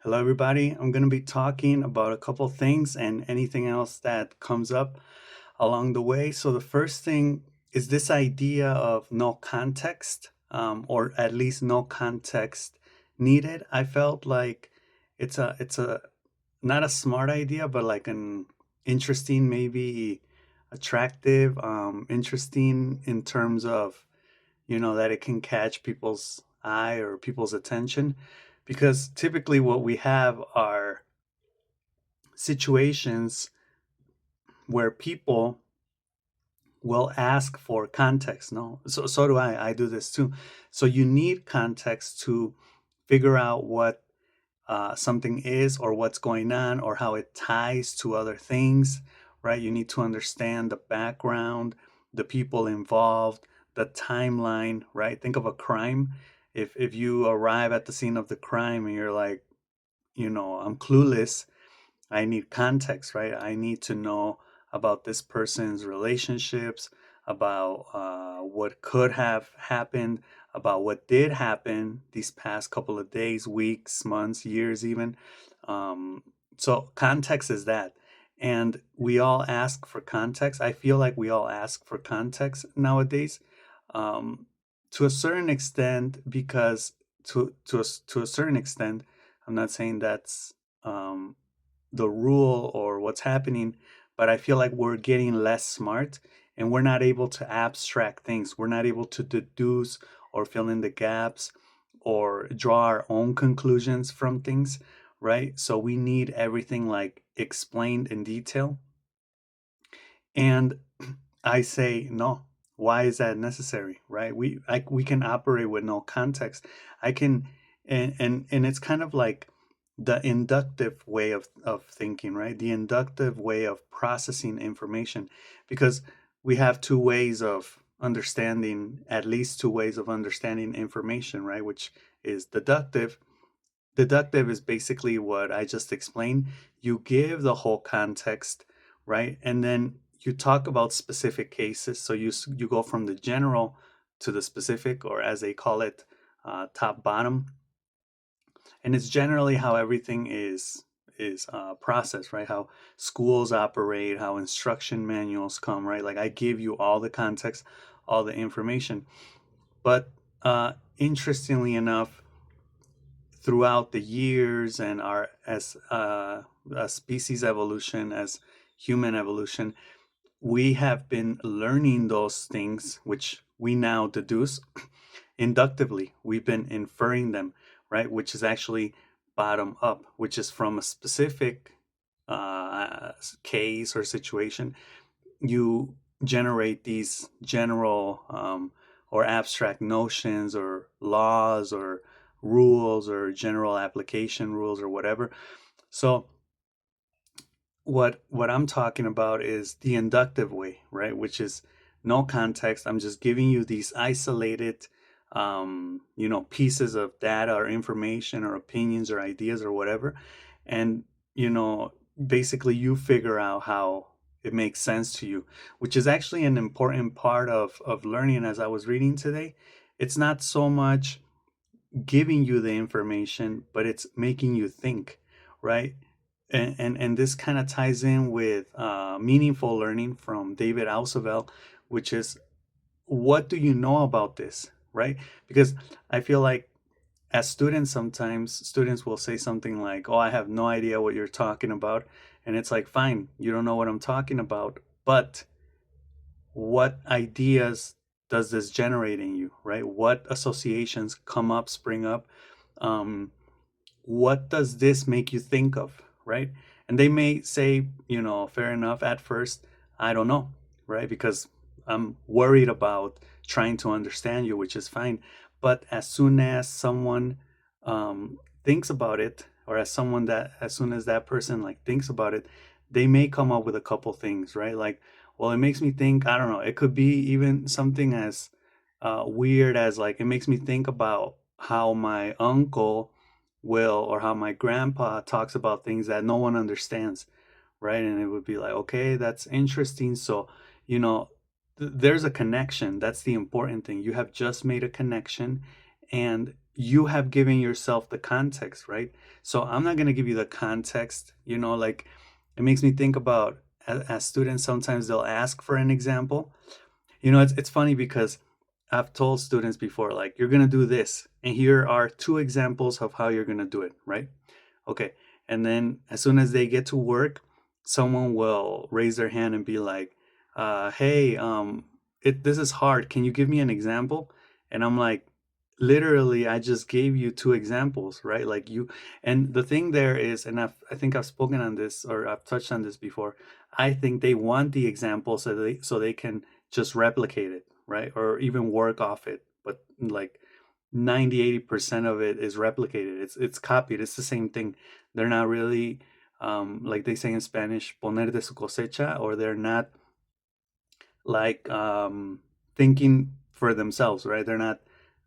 Hello, everybody. I'm going to be talking about a couple things and anything else that comes up along the way. So, the first thing is this idea of no context, or at least no context needed. I felt like it's a not a smart idea, but like an interesting, maybe attractive, interesting in terms of that it can catch people's eye or people's attention because typically what we have are situations where people will ask for context. No, so do I do this too. So you need context to figure out what something is or what's going on or how it ties to other things, right? You need to understand the background, the people involved, the timeline, right? Think of a crime. If you arrive at the scene of the crime and you're like, I'm clueless, I need context, right? I need to know about this person's relationships, about what could have happened, about what did happen these past couple of days, weeks, months, years, even. Um, so, context is that. And we all ask for context. I feel like we all ask for context nowadays, um, to a certain extent, because to a certain extent, I'm not saying that's the rule or what's happening, but I feel like we're getting less smart and we're not able to abstract things. We're not able to deduce or fill in the gaps or draw our own conclusions from things, right? So we need everything like explained in detail. And I say no. Why is that necessary, right? We can operate with no context. I can and it's kind of like the inductive way of thinking, right? The inductive way of processing information, because we have two ways of understanding, at least two ways of understanding information, right? Which is deductive. Deductive is basically what I just explained. You give the whole context, right? And then you talk about specific cases. So you go from the general to the specific, or as they call it, top bottom. And it's generally how everything is processed, right? How schools operate, how instruction manuals come, right? Like I give you all the context, all the information. But interestingly enough, throughout the years and our as a species evolution, as human evolution, we have been learning those things which we now deduce inductively. We've been inferring them, right? Which is actually bottom up, which is from a specific case or situation. You generate these general or abstract notions or laws or rules or general application rules or whatever. So what I'm talking about is the inductive way, right? Which is no context. I'm just giving you these isolated pieces of data or information or opinions or ideas or whatever. And, you know, basically you figure out how it makes sense to you, which is actually an important part of learning. As I was reading today, it's not so much giving you the information, but it's making you think, right? And this kind of ties in with meaningful learning from David Ausubel, which is, what do you know about this, right? Because I feel like as students, sometimes students will say something like, "Oh, I have no idea what you're talking about," and it's like, fine, you don't know what I'm talking about, but what ideas does this generate in you, right? What associations come up, spring up? Um, what does this make you think of, right? And they may say, fair enough at first, I don't know, right? Because I'm worried about trying to understand you, which is fine. But as soon as someone thinks about it, or as soon as that person like thinks about it, they may come up with a couple things, right? Like, well, it makes me think, I don't know, it could be even something as weird as, like, it makes me think about how my uncle will, or how my grandpa talks about things that no one understands, right? And it would be like, okay, that's interesting. So, you know, there's a connection. That's the important thing. You have just made a connection, and you have given yourself the context, right? So I'm not going to give you the context, like it makes me think about, as students, sometimes they'll ask for an example. It's funny because I've told students before, like, you're going to do this, and here are two examples of how you're going to do it, right? Okay. And then as soon as they get to work, someone will raise their hand and be like, hey, this is hard. Can you give me an example? And I'm like, literally, I just gave you two examples, right? Like and the thing there is, and I think I've spoken on this, or I've touched on this before. I think they want the example so they can just replicate it, right? Or even work off it. But like 90-80% of it is replicated. It's copied. It's the same thing. They're not really, like they say in Spanish, poner de su cosecha, or they're not like, thinking for themselves, right? They're not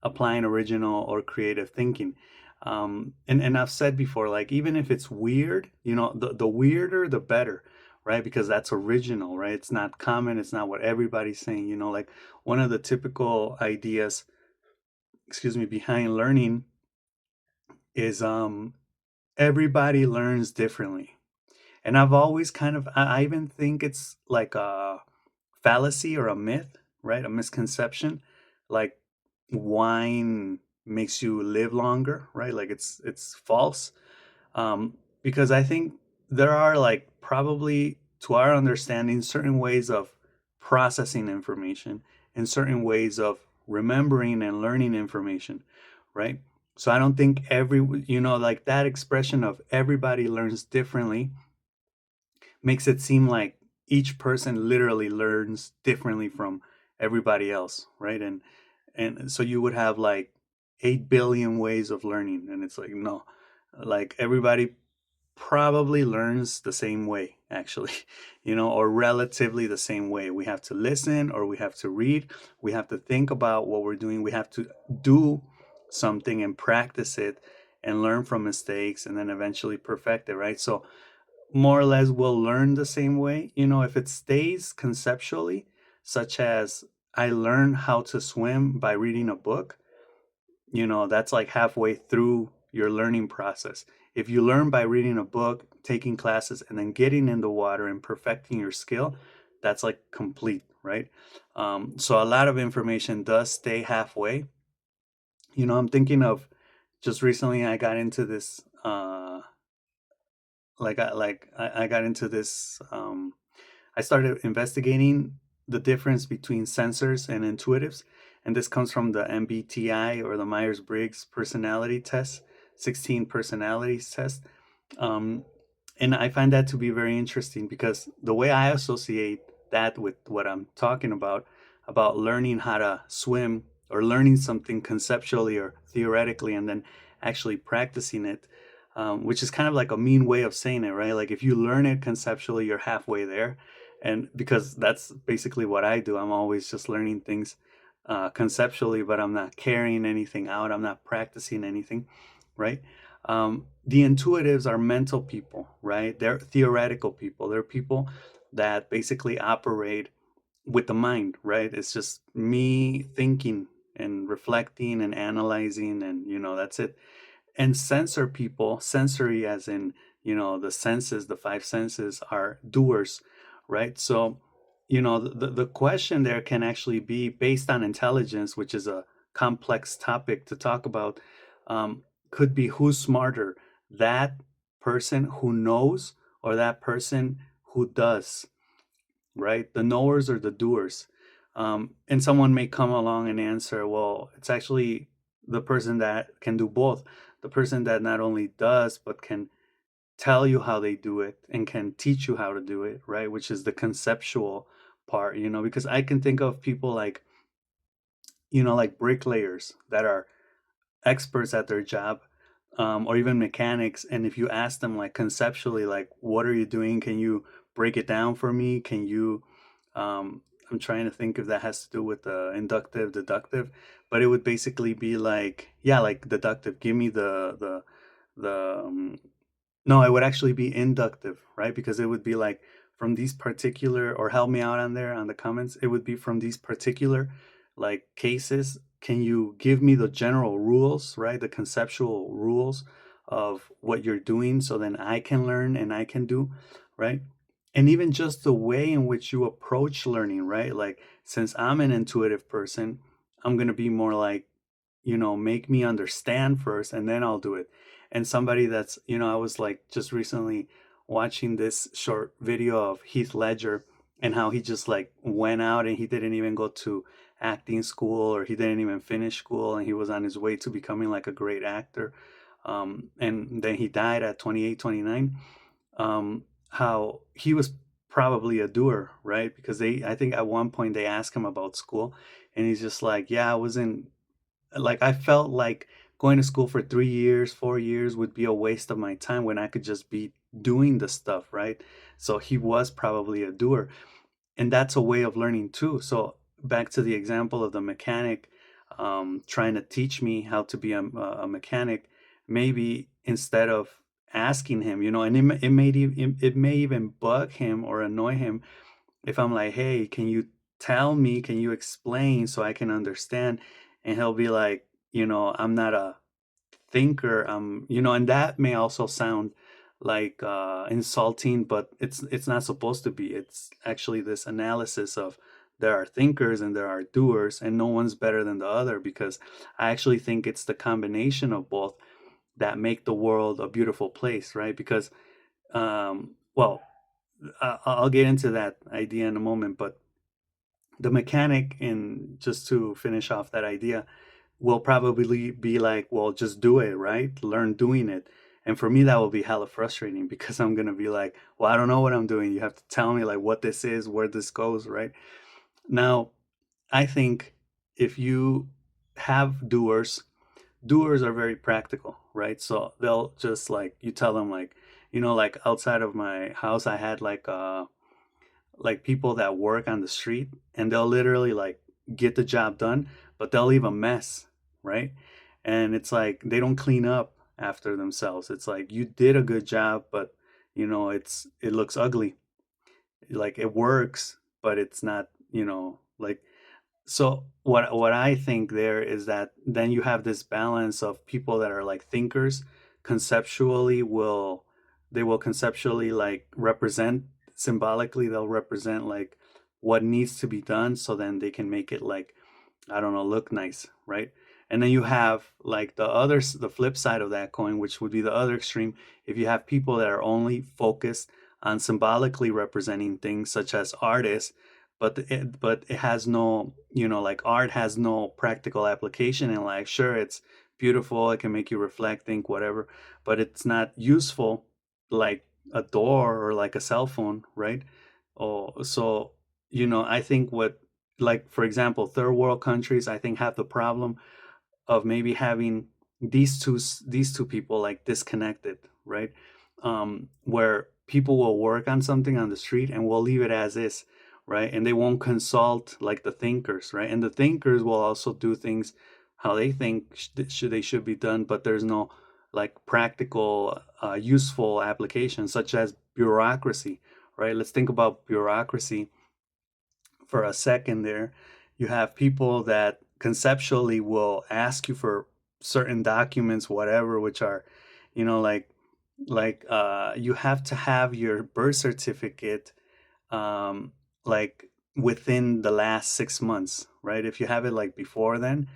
applying original or creative thinking. And I've said before, like, even if it's weird, the weirder the better, right? Because that's original, right? It's not common. It's not what everybody's saying. Like, one of the typical ideas, excuse me, behind learning is, everybody learns differently. And I've always kind of, I even think it's like a fallacy or a myth, right? A misconception. Like, wine makes you live longer, right? Like, it's false. Because I think there are, like, probably, to our understanding, certain ways of processing information and certain ways of remembering and learning information, right? So I don't think like that expression of everybody learns differently makes it seem like each person literally learns differently from everybody else, right? And so you would have like 8 billion ways of learning, and it's like, no, like, everybody probably learns the same way, actually, or relatively the same way. We have to listen, or we have to read, we have to think about what we're doing, we have to do something and practice it and learn from mistakes and then eventually perfect it, right? So more or less we'll learn the same way. If it stays conceptually, such as, I learned how to swim by reading a book, that's like halfway through your learning process. If you learn by reading a book, taking classes, and then getting in the water and perfecting your skill, that's like complete, right? So a lot of information does stay halfway. I'm thinking of, just recently I got into this, I got into this, I started investigating the difference between sensors and intuitives, and this comes from the MBTI, or the Myers-Briggs personality test, 16 personalities test. Um, and I find that to be very interesting, because the way I associate that with what I'm talking about learning how to swim, or learning something conceptually or theoretically, and then actually practicing it, which is kind of like a mean way of saying it, right? Like, if you learn it conceptually, you're halfway there. And because that's basically what I do, I'm always just learning things, conceptually, but I'm not carrying anything out. I'm not practicing anything, right? The intuitives are mental people, right? They're theoretical people. They're people that basically operate with the mind, right? It's just me thinking and reflecting and analyzing, and that's it. And sensor people, sensory as in, the senses, the five senses, are doers, right? So, the question there can actually be based on intelligence, which is a complex topic to talk about. Could be, who's smarter, that person who knows, or that person who does, right? The knowers or the doers. And someone may come along and answer, well, it's actually the person that can do both. The person that not only does, but can tell you how they do it and can teach you how to do it, right? Which is the conceptual part, because I can think of people like, like bricklayers that are experts at their job, or even mechanics. And if you ask them, like, conceptually, like, what are you doing? Can you break it down for me? Can you, I'm trying to think if that has to do with the inductive, deductive, but it would basically be like, yeah, like deductive. Give me the no, it would actually be inductive, right? Because it would be like, from these particular, or help me out on there on the comments, it would be from these particular, like, cases, can you give me the general rules, right? The conceptual rules of what you're doing so then I can learn and I can do, right? And even just the way in which you approach learning, right? Like, since I'm an intuitive person, I'm going to be more like, make me understand first and then I'll do it. And somebody that's, I was like just recently watching this short video of Heath Ledger and how he just like went out and he didn't even go to acting school, or he didn't even finish school, and he was on his way to becoming like a great actor. And then he died at 28, 29. How he was probably a doer, right? Because I think at one point they asked him about school, and he's just like, yeah, I wasn't like, I felt like going to school for 3 years, 4 years would be a waste of my time when I could just be doing the stuff, right? So he was probably a doer, and that's a way of learning too. So back to the example of the mechanic, trying to teach me how to be a mechanic, maybe instead of asking him, and it may even bug him or annoy him if I'm like, hey, can you tell me, can you explain so I can understand? And he'll be like, I'm not a thinker. And that may also sound like insulting, but it's not supposed to be. It's actually this analysis of, there are thinkers and there are doers, and no one's better than the other, because I actually think it's the combination of both that make the world a beautiful place, right? Because well, I'll get into that idea in a moment, but the mechanic, and just to finish off that idea, will probably be like, well, just do it, right? Learn doing it. And for me, that will be hella frustrating because I'm going to be like, well, I don't know what I'm doing. You have to tell me like what this is, where this goes, right? Now, I think if you have doers, doers are very practical, right? So they'll just like, you tell them like, like outside of my house, I had like people that work on the street, and they'll literally like get the job done, but they'll leave a mess, right? And it's like they don't clean up after themselves. It's like, you did a good job, but it looks ugly. Like, it works, but it's not, like, so what I think there is that then you have this balance of people that are like thinkers, conceptually will they will conceptually like represent, symbolically they'll represent like what needs to be done, so then they can make it like, I don't know, look nice, right? And then you have like the flip side of that coin, which would be the other extreme. If you have people that are only focused on symbolically representing things, such as artists, but it has no, like, art has no practical application in life. Sure, it's beautiful, it can make you reflect, think, whatever, but it's not useful like a door or like a cell phone, right? Oh, so I think what, like, for example, third world countries, I think, have the problem of maybe having these two people like disconnected, right? Where people will work on something on the street and will leave it as is, right? And they won't consult like the thinkers, right? And the thinkers will also do things how they think they should be done, but there's no like practical, useful application, such as bureaucracy, right? Let's think about bureaucracy for a second there. You have people that conceptually will ask you for certain documents, whatever, which are, you have to have your birth certificate, um, like within the last 6 months, right? If you have it like before then,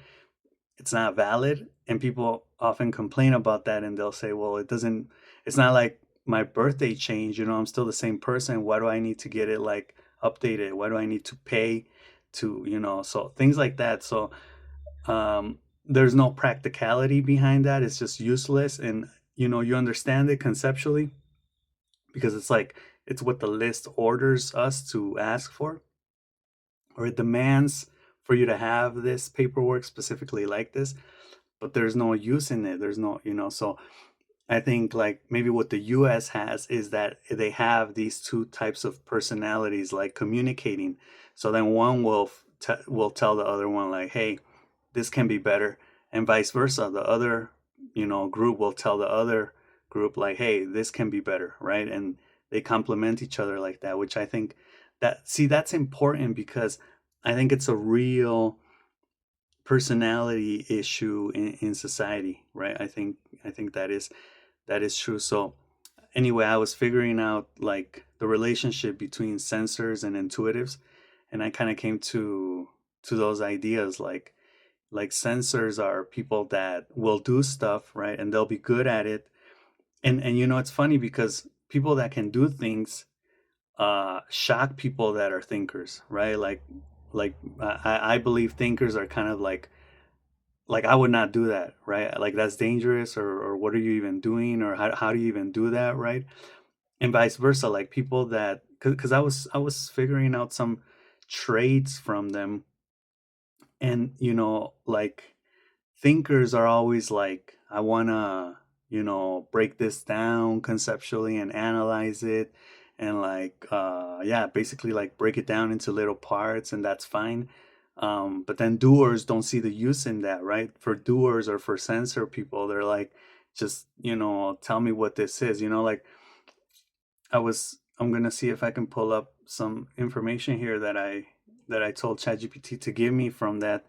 it's not valid. And people often complain about that, and they'll say, well, it's not like my birthday changed, I'm still the same person. Why do I need to get it like updated? Why do I need to pay to, so things like that. So there's no practicality behind that. It's just useless. And, you understand it conceptually because it's like, it's what the list orders us to ask for, or it demands for you to have this paperwork specifically like this, but there's no use in it. There's no, so I think like maybe what the US has is that they have these two types of personalities like communicating. So then one will tell the other one like, hey, this can be better, and vice versa. The other, group will tell the other group like, hey, this can be better, right? And they complement each other like that, which I think that's important because I think it's a real personality issue in society, right? I think that is true. So anyway, I was figuring out like the relationship between sensors and intuitives, and I kind of came to those ideas like sensors are people that will do stuff, right? And they'll be good at it. And you know, it's funny because people that can do things shock people that are thinkers, right? Like I believe thinkers are kind of like I would not do that, right? Like that's dangerous, or what are you even doing, or how do you even do that, right? And vice versa, like people that because I was figuring out some traits from them, and you know, like thinkers are always like, I want to, you know, break this down conceptually and analyze it, and like yeah, basically like break it down into little parts, and that's fine. But then doers don't see the use in that, right? For doers or for sensor people, they're like, just, you know, tell me what this is, you know. Like I'm gonna see if I can pull up some information here that I told ChatGPT to give me from that,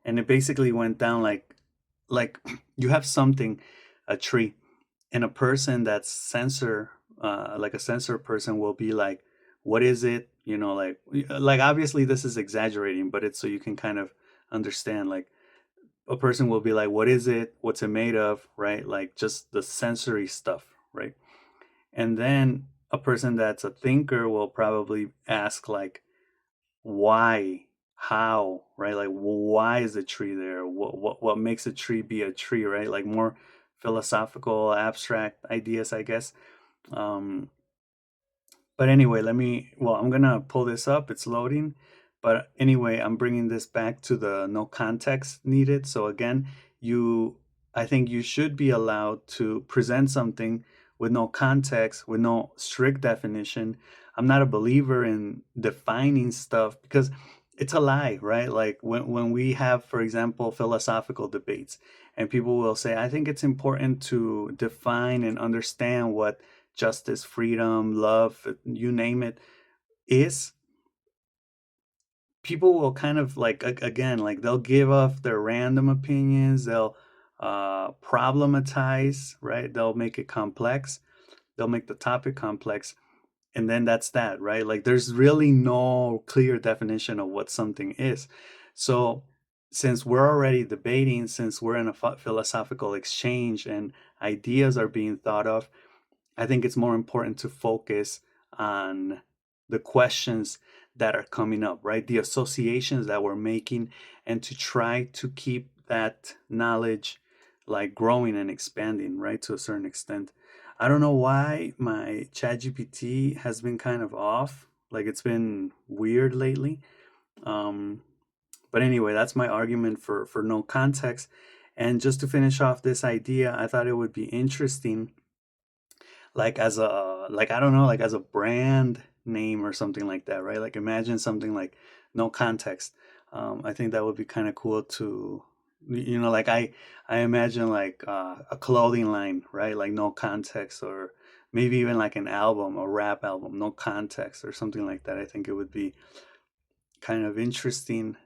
and it basically went down like you have something, a tree, and a person that's sensor, like a sensor person will be like, what is it? You know, like obviously this is exaggerating, but it's so you can kind of understand. Like a person will be like, what is it? What's it made of? Right? Like just the sensory stuff, right? And then a person that's a thinker will probably ask like, why, how, right? Like why is a tree there? What makes a tree be a tree, right? Like more philosophical, abstract ideas, I guess. Um, but anyway, well, I'm gonna pull this up. It's loading. But anyway, I'm bringing this back to the no context needed. So again, you, I think you should be allowed to present something with no context, with no strict definition. I'm not a believer in defining stuff because it's a lie, right? Like when we have, for example, philosophical debates, and people will say, I think it's important to define and understand what justice, freedom, love, you name it, is. People will kind of like again, like they'll give off their random opinions, they'll problematize, right? They'll make it complex, they'll make the topic complex, and then that's that, right? Like there's really no clear definition of what something is. So since we're already debating, since we're in a philosophical exchange and ideas are being thought of, I think it's more important to focus on the questions that are coming up, right? The associations that we're making, and to try to keep that knowledge like growing and expanding, right? To a certain extent. I don't know why my ChatGPT has been kind of off. Like it's been weird lately. Um, but anyway, that's my argument for no context. And just to finish off this idea, I thought it would be interesting, like as a, like I don't know, like as a brand name or something like that, right? Like imagine something like no context. I think that would be kind of cool to, you know, like I imagine like a clothing line, right? Like no context, or maybe even like an album, a rap album, no context, or something like that. I think it would be kind of interesting,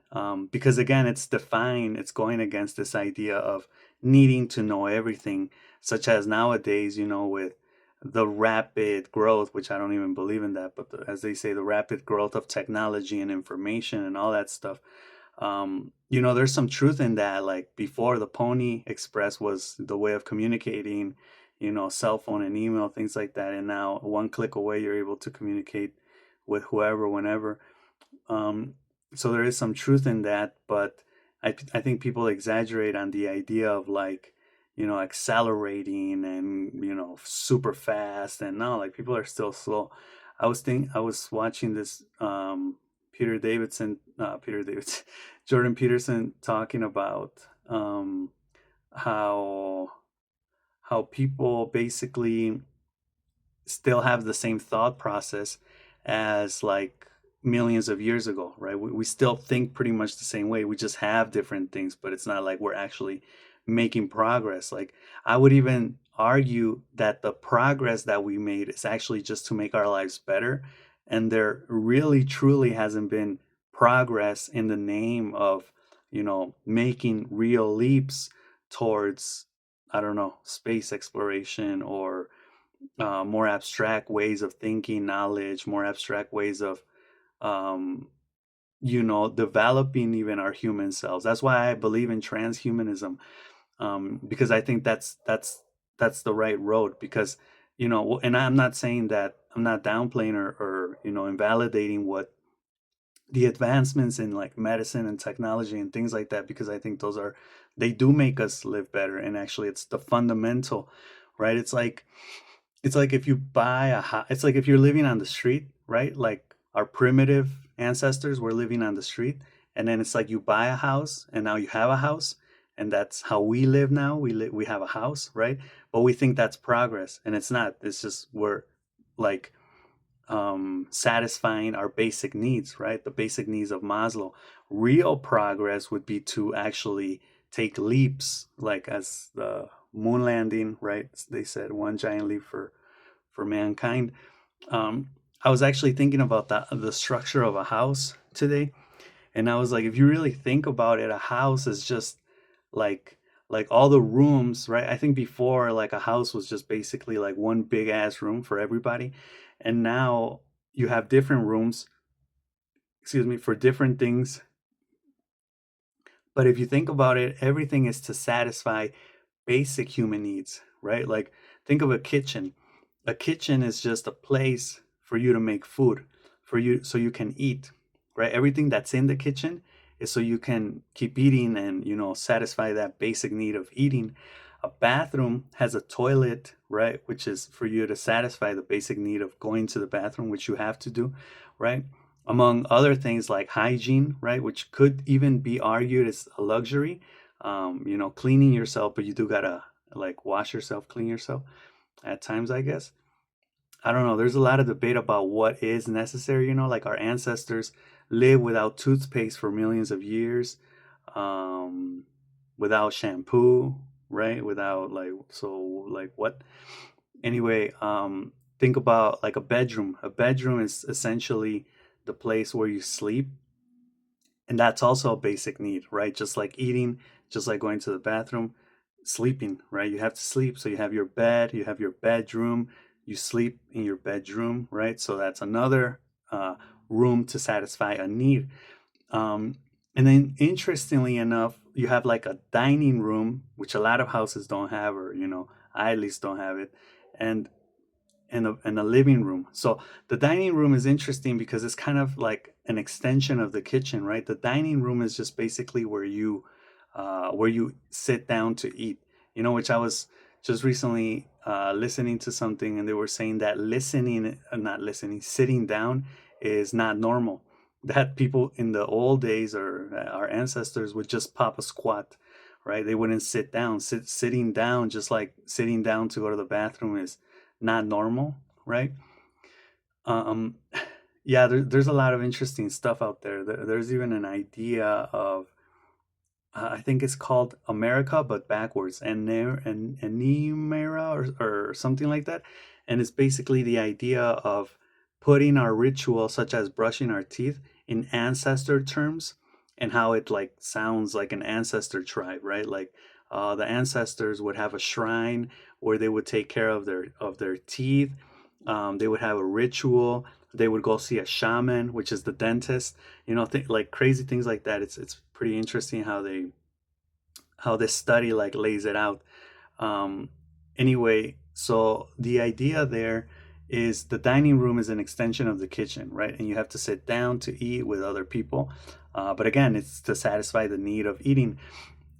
because again, it's defined, it's going against this idea of needing to know everything, such as nowadays, you know, with the rapid growth, which I don't even believe in that, but as they say, the rapid growth of technology and information and all that stuff. You know, there's some truth in that. Like before, the Pony Express was the way of communicating, you know, cell phone and email, things like that. And now, one click away, you're able to communicate with whoever, whenever. Um, so there is some truth in that, but I think people exaggerate on the idea of like, you know, accelerating and, you know, super fast, and no, like people are still slow. I was watching this Peter Davidson, Jordan Peterson talking about how people basically still have the same thought process as like millions of years ago, right? We still think pretty much the same way. We just have different things, but it's not like we're actually making progress. Like I would even argue that the progress that we made is actually just to make our lives better. And there really truly hasn't been progress in the name of making real leaps towards, I don't know, space exploration, or more abstract ways of thinking, knowledge, more abstract ways of um, developing even our human selves. That's why I believe in transhumanism, because I think that's the right road. Because and I'm not saying that, I'm not downplaying or invalidating what the advancements in like medicine and technology and things like that, because I think they do make us live better. And actually, it's the fundamental, right? It's like if you buy a house, it's like if you're living on the street, right? Like our primitive ancestors were living on the street. And then it's like you buy a house and now you have a house. And that's how we live now. We have a house, right? But we think that's progress. And it's not. It's just we're like satisfying our basic needs, right? The basic needs of Maslow. Real progress would be to actually take leaps, like as the moon landing, right? They said one giant leap for mankind. I was actually thinking about the structure of a house today, and I was like, if you really think about it, a house is just like all the rooms, right? I think before, like, a house was just basically like one big ass room for everybody, and now you have different rooms, excuse me, for different things. But if you think about it, everything is to satisfy basic human needs, right? Like, think of a kitchen. A kitchen is just a place for you to make food, for you so you can eat, right? Everything that's in the kitchen is so you can keep eating and, satisfy that basic need of eating. A bathroom has a toilet, right, which is for you to satisfy the basic need of going to the bathroom, which you have to do, right? Among other things like hygiene, right, which could even be argued as a luxury. Cleaning yourself, but you do gotta like wash yourself, clean yourself at times, I guess. I don't know. There's a lot of debate about what is necessary. Like our ancestors lived without toothpaste for millions of years, um, without shampoo, right? Without like, so like what? Anyway, think about like a bedroom. A bedroom is essentially the place where you sleep, and that's also a basic need, right? Just like eating, just like going to the bathroom, sleeping, right? You have to sleep. So you have your bed, you have your bedroom, you sleep in your bedroom, right? So that's another room to satisfy a need. Um, and then interestingly enough, you have like a dining room, which a lot of houses don't have, or, I at least don't have it. And and a living room. So the dining room is interesting because it's kind of like an extension of the kitchen, right? The dining room is just basically where you sit down to eat. Which I was just recently listening to something, and they were saying that not listening, sitting down is not normal. That people in the old days, or our ancestors, would just pop a squat, right? They wouldn't sit down. Sitting down, just like sitting down to go to the bathroom, is not normal, right? Um, yeah, there's a lot of interesting stuff out there. There's even an idea of, I think it's called America, but backwards, and Nemera, or something like that. And it's basically the idea of putting our ritual, such as brushing our teeth, in ancestor terms, and how it like sounds like an ancestor tribe, right? Like the ancestors would have a shrine where they would take care of their teeth. They would have a ritual. They would go see a shaman, which is the dentist. Like crazy things like that. It's pretty interesting how this study like lays it out. Um, anyway, so the idea there is the dining room is an extension of the kitchen, right? And you have to sit down to eat with other people. But again, it's to satisfy the need of eating.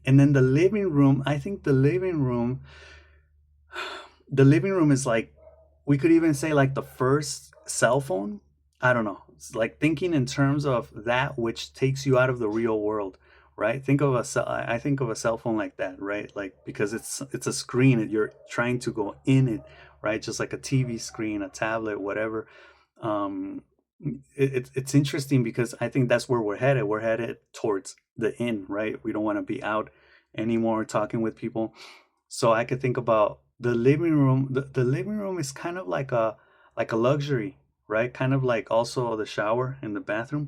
And then the living room, I think the living room is like, we could even say like the first cell phone. I don't know. It's like thinking in terms of that which takes you out of the real world, right? I think of a cell phone like that, right? Like, because it's a screen and you're trying to go in it, right? Just like a TV screen, a tablet, whatever. Um, it's interesting because I think that's where we're headed. We're headed towards the in, right? We don't want to be out anymore talking with people. So I could think about the living room. The living room is kind of like a luxury, right? Kind of like also the shower and the bathroom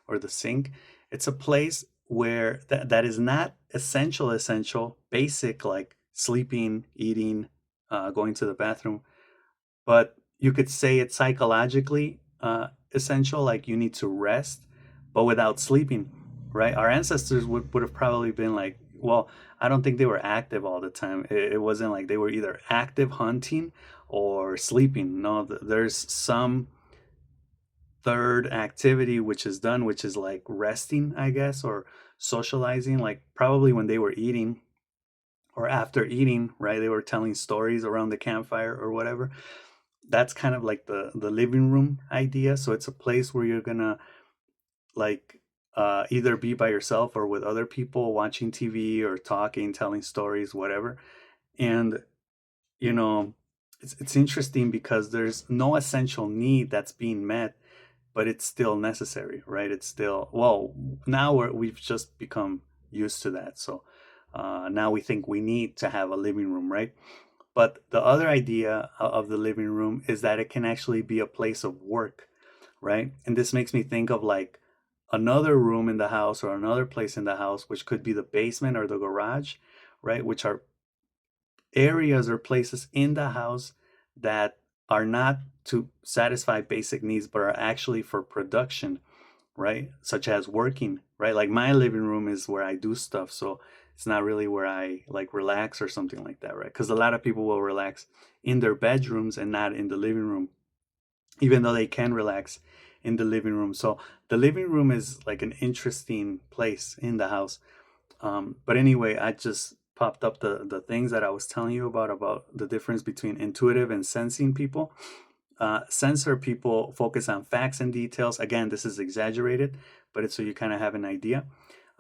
or the sink. It's a place where that is not essential, basic, like sleeping, eating, going to the bathroom, but you could say it's psychologically essential, like you need to rest, but without sleeping, right? Our ancestors would have probably been like, well, I don't think they were active all the time. It wasn't like they were either active hunting or sleeping. No, there's some third activity which is done, which is like resting, I guess, or socializing, like probably when they were eating or after eating, right? They were telling stories around the campfire or whatever. That's kind of like the living room idea. So it's a place where you're gonna like either be by yourself or with other people watching TV or talking, telling stories, whatever. And you know, it's interesting because there's no essential need that's being met, but it's still necessary, right? It's still, well, now we've just become used to that. So now we think we need to have a living room, right? But the other idea of the living room is that it can actually be a place of work, right? And this makes me think of like another room in the house or another place in the house, which could be the basement or the garage, right? Which are areas or places in the house that are not to satisfy basic needs, but are actually for production, right? Such as working, right? Like my living room is where I do stuff. So it's not really where I like relax or something like that, right? Because a lot of people will relax in their bedrooms and not in the living room, even though they can relax in the living room. So the living room is like an interesting place in the house. But anyway, I just popped up the things that I was telling you about the difference between intuitive and sensing people. Sensor people focus on facts and details. Again, this is exaggerated, but it's so you kind of have an idea.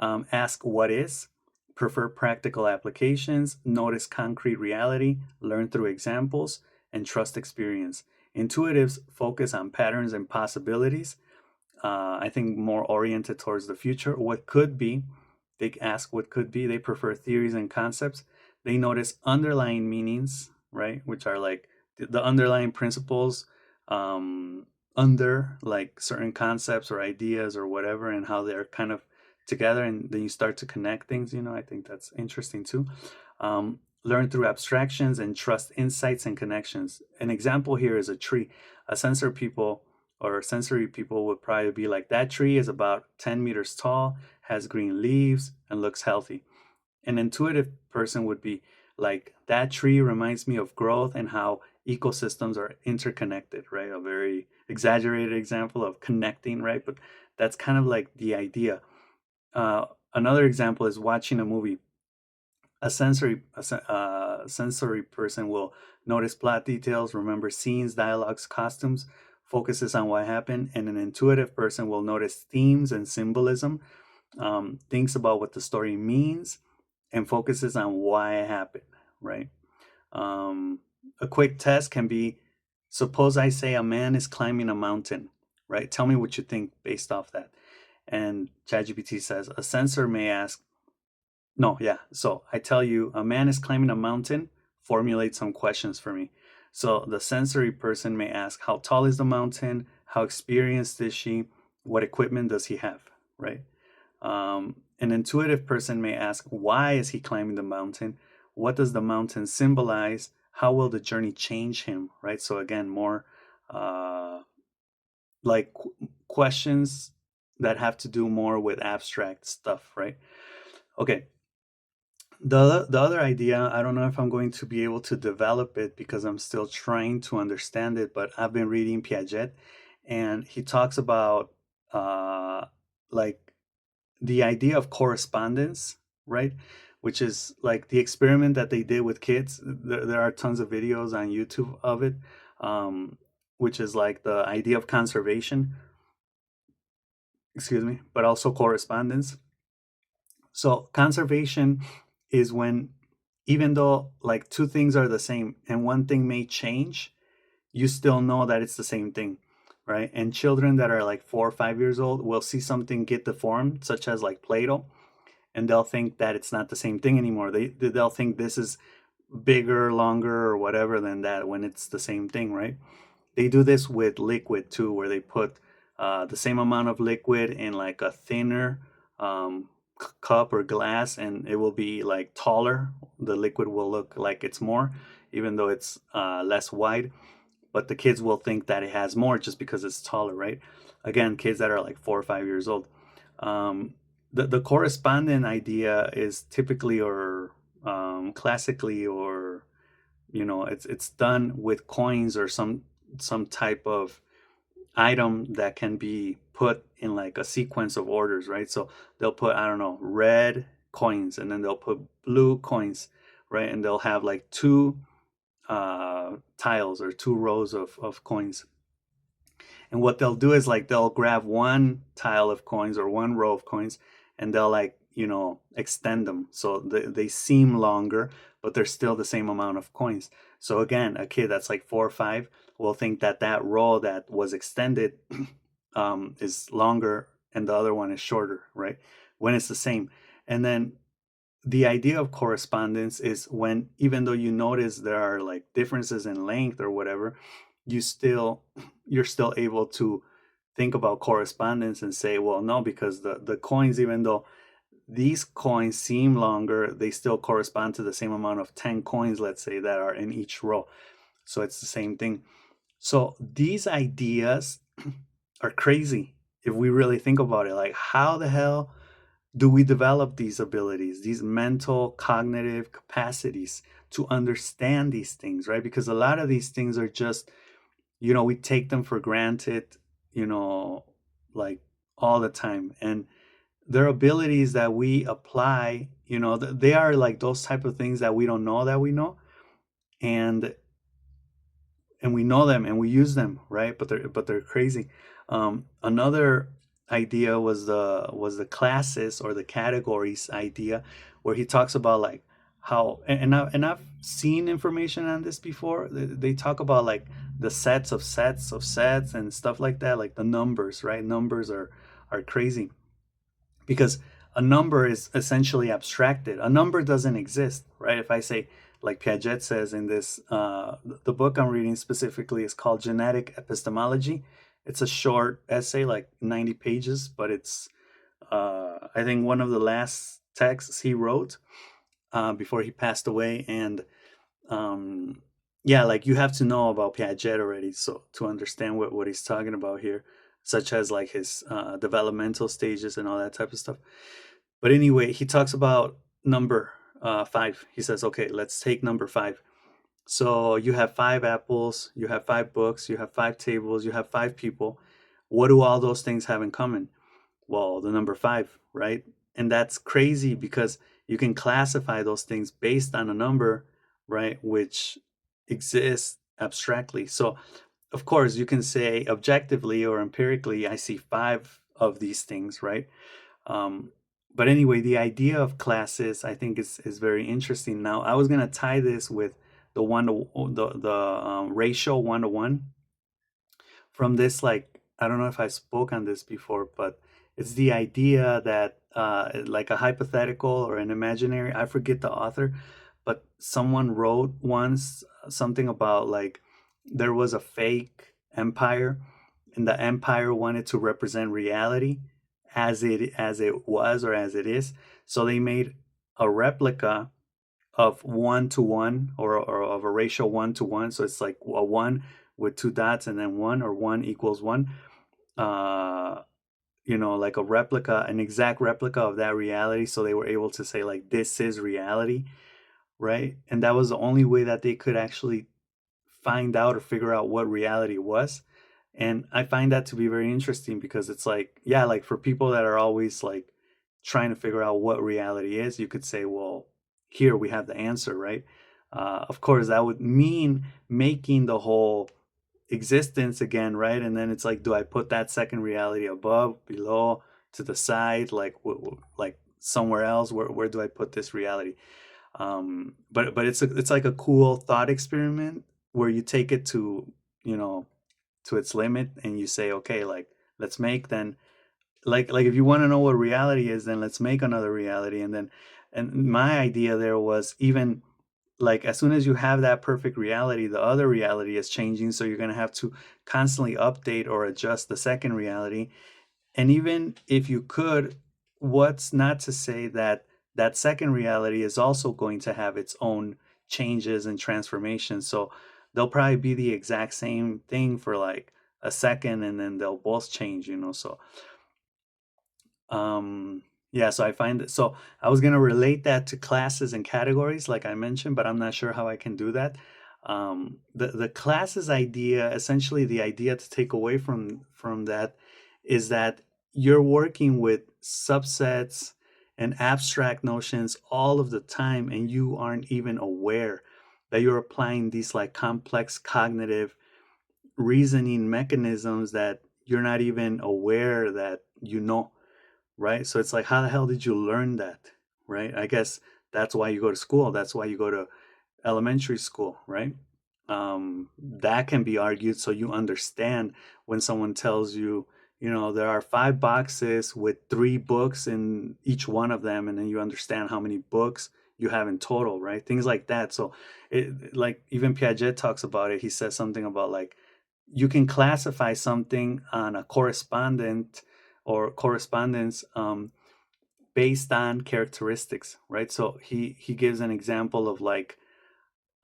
Ask what is, prefer practical applications, notice concrete reality, learn through examples, and trust experience. Intuitives focus on patterns and possibilities. I think more oriented towards the future. What could be, they ask what could be. They prefer theories and concepts. They notice underlying meanings, right? Which are like the underlying principles under like certain concepts or ideas or whatever, and how they're kind of together. And then you start to connect things, I think that's interesting too. Learn through abstractions and trust insights and connections. An example here is a tree. A sensor people or sensory people would probably be like, that tree is about 10 meters tall, has green leaves, and looks healthy. An intuitive person would be like, that tree reminds me of growth and how ecosystems are interconnected, right? A very exaggerated example of connecting, right? But that's kind of like the idea. Another example is watching a movie. A sensory person will notice plot details, remember scenes, dialogues, costumes, focuses on what happened, and an intuitive person will notice themes and symbolism, thinks about what the story means, and focuses on why it happened, right? Um, a quick test can be, suppose I say a man is climbing a mountain, right? Tell me what you think based off that. And ChatGPT says, a sensor may ask, no, yeah. So I tell you, a man is climbing a mountain, formulate some questions for me. So the sensory person may ask, how tall is the mountain? How experienced is she? What equipment does he have? Right? An intuitive person may ask, why is he climbing the mountain? What does the mountain symbolize? How will the journey change him? Right? So again, more uh, like questions that have to do more with abstract stuff, right? Okay, the other idea, I don't know if I'm going to be able to develop it because I'm still trying to understand it, but I've been reading Piaget, and he talks about like the idea of correspondence, right? Which is like the experiment that they did with kids. There are tons of videos on YouTube of it, um, which is like the idea of conservation, excuse me, but also correspondence. So conservation is when, even though like two things are the same and one thing may change, you still know that it's the same thing, right? And children that are like 4 or 5 years old will see something get deformed, such as like Play-Doh, and they'll think that it's not the same thing anymore. They'll think this is bigger, longer, or whatever than that when it's the same thing, right? They do this with liquid too, where they put the same amount of liquid in like a thinner um, cup or glass, and it will be like taller. The liquid will look like it's more, even though it's less wide. But the kids will think that it has more just because it's taller, right? Again, kids that are like 4 or 5 years old. Um, the correspondent idea is typically or classically, or it's done with coins or some type of item that can be put in like a sequence of orders, right? So they'll put, I don't know, red coins, and then they'll put blue coins, right? And they'll have like two tiles or two rows of coins. And what they'll do is like they'll grab one tile of coins or one row of coins, and they'll like, extend them so they seem longer, but they're still the same amount of coins. So again, a kid that's like 4 or 5 will think that that row that was extended is longer and the other one is shorter, right? When it's the same. And then the idea of correspondence is when, even though you notice there are like differences in length or whatever, you're still able to think about correspondence and say, well, no, because the coins, even though these coins seem longer, they still correspond to the same amount of 10 coins, let's say, that are in each row. So it's the same thing. So these ideas are crazy if we really think about it. Like, how the hell do we develop these abilities, these mental cognitive capacities to understand these things, right? Because a lot of these things are just, we take them for granted, you know, like all the time. And they're abilities that we apply, they are like those type of things that we don't know that we know. And we know them and we use them, right? But they're crazy. Another idea was the classes or the categories idea, where he talks about like how, and I've seen information on this before. They talk about like the sets of sets and stuff like that, like the numbers, right? Numbers are crazy because a number is essentially abstracted. A number doesn't exist, right? If I say, like Piaget says in this, the book I'm reading specifically is called Genetic Epistemology. It's a short essay, like 90 pages, but it's, I think, one of the last texts he wrote before he passed away. And um, yeah, like you have to know about Piaget already, so to understand what he's talking about here, such as like his developmental stages and all that type of stuff. But anyway, he talks about number 5. He says, okay, let's take number 5. So you have 5 apples, you have 5 books, you have 5 tables, you have 5 people. What do all those things have in common? Well, the number 5, right? And that's crazy because you can classify those things based on a number, right? Which exists abstractly. So, of course, you can say objectively or empirically, I see 5 of these things, right? Um, but anyway, the idea of classes, I think, is very interesting. Now, I was gonna tie this with the ratio 1 to 1 from this. Like, I don't know if I spoke on this before, but it's the idea that like a hypothetical or an imaginary, I forget the author, but someone wrote once something about like there was a fake empire, and the empire wanted to represent reality as it was or as it is. So they made a replica of 1 to 1, or of a ratio 1 to 1. So it's like a 1 with 2 dots and then 1, or 1 equals 1. Uh, like a replica, an exact replica of that reality. So they were able to say like this is reality, right? And that was the only way that they could actually find out or figure out what reality was. And I find that to be very interesting because it's like, yeah, like for people that are always like trying to figure out what reality is, you could say, well, here we have the answer, right? Of course, that would mean making the whole existence again, right? And then it's like, do I put that second reality above, below, to the side, like like somewhere else? Where do I put this reality? But it's like a cool thought experiment where you take it to, you know to its limit, and you say, okay, like let's make then, like if you want to know what reality is, then let's make another reality. And my idea there was, even like as soon as you have that perfect reality, the other reality is changing, so you're going to have to constantly update or adjust the second reality. And even if you could what's not to say that that second reality is also going to have its own changes and transformations. So they'll probably be the exact same thing for like a second, and then they'll both change, you know. So um, yeah, so I find that, so I was gonna relate that to classes and categories, like I mentioned, but I'm not sure how I can do that. The classes idea, essentially, the idea to take away from that is that you're working with subsets and abstract notions all of the time, and you aren't even aware that you're applying these like complex cognitive reasoning mechanisms that you're not even aware that you know, right? So it's like, how the hell did you learn that, right? I guess that's why you go to school. That's why you go to elementary school, right? That can be argued so you understand when someone tells you, you know, there are 5 boxes with 3 books in each one of them, and then you understand how many books you have in total, right? Things like that. So, like even Piaget talks about it. He says something about like you can classify something on a correspondent or correspondence based on characteristics, right? So he gives an example of like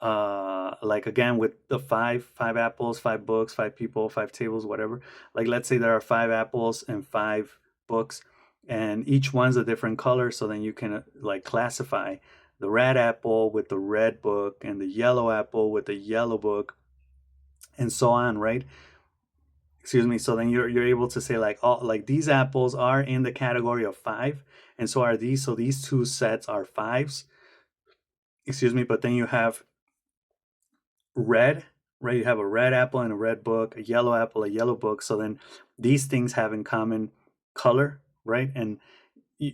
again with the five apples, 5 books, 5 people, 5 tables, whatever. Like let's say there are 5 apples and 5 books, and each one's a different color. So then you can like classify the red apple with the red book and the yellow apple with the yellow book, and so on, right? Excuse me. So then you're able to say like, all like these apples are in the category of 5, and so are these. So these two sets are fives. Excuse me. But then you have red, right? You have a red apple and a red book, a yellow apple, a yellow book. So then these things have in common color, right? And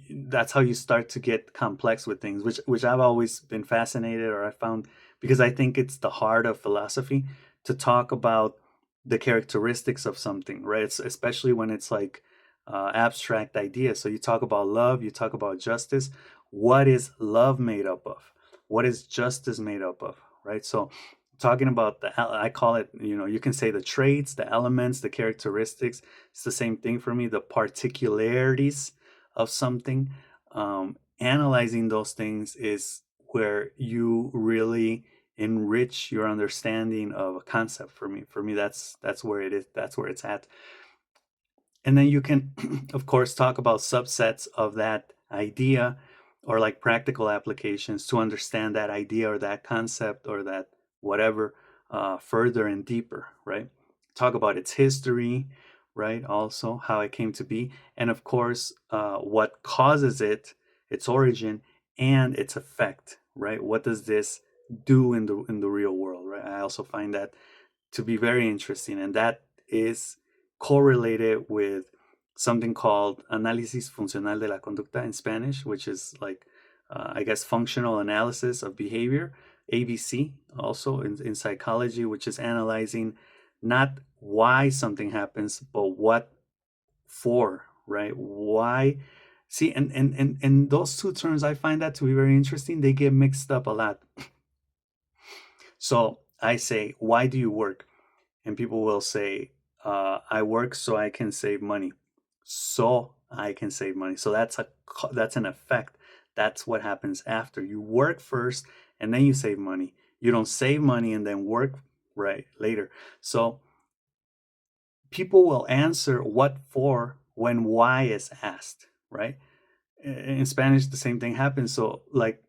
that's how you start to get complex with things, which I've always been fascinated, or I found, because I think it's the heart of philosophy to talk about the characteristics of something, right? It's, especially when it's like abstract ideas. So you talk about love, you talk about justice. What is love made up of? What is justice made up of? Right? So talking about I call it, you know, you can say the traits, the elements, the characteristics. It's the same thing for me. The particularities of something, analyzing those things is where you really enrich your understanding of a concept. For me that's where it is, that's where it's at. And then you can of course talk about subsets of that idea, or like practical applications to understand that idea or that concept or that whatever further and deeper, right? Talk about its history, right? Also how it came to be, and of course what causes it, its origin, and its effect, right? What does this do in the real world, right? I also find that to be very interesting, and that is correlated with something called análisis funcional de la conducta in Spanish, which is like, I guess, functional analysis of behavior, ABC, also in psychology, which is analyzing not why something happens, but what for, right? Why? See, and those two terms, I find that to be very interesting. They get mixed up a lot. So I say, why do you work? And people will say, I work so I can save money. So I can save money. So that's an effect. That's what happens after. You work first and then you save money. You don't save money and then work right later. So people will answer what for when why is asked, right? In Spanish, the same thing happens. So like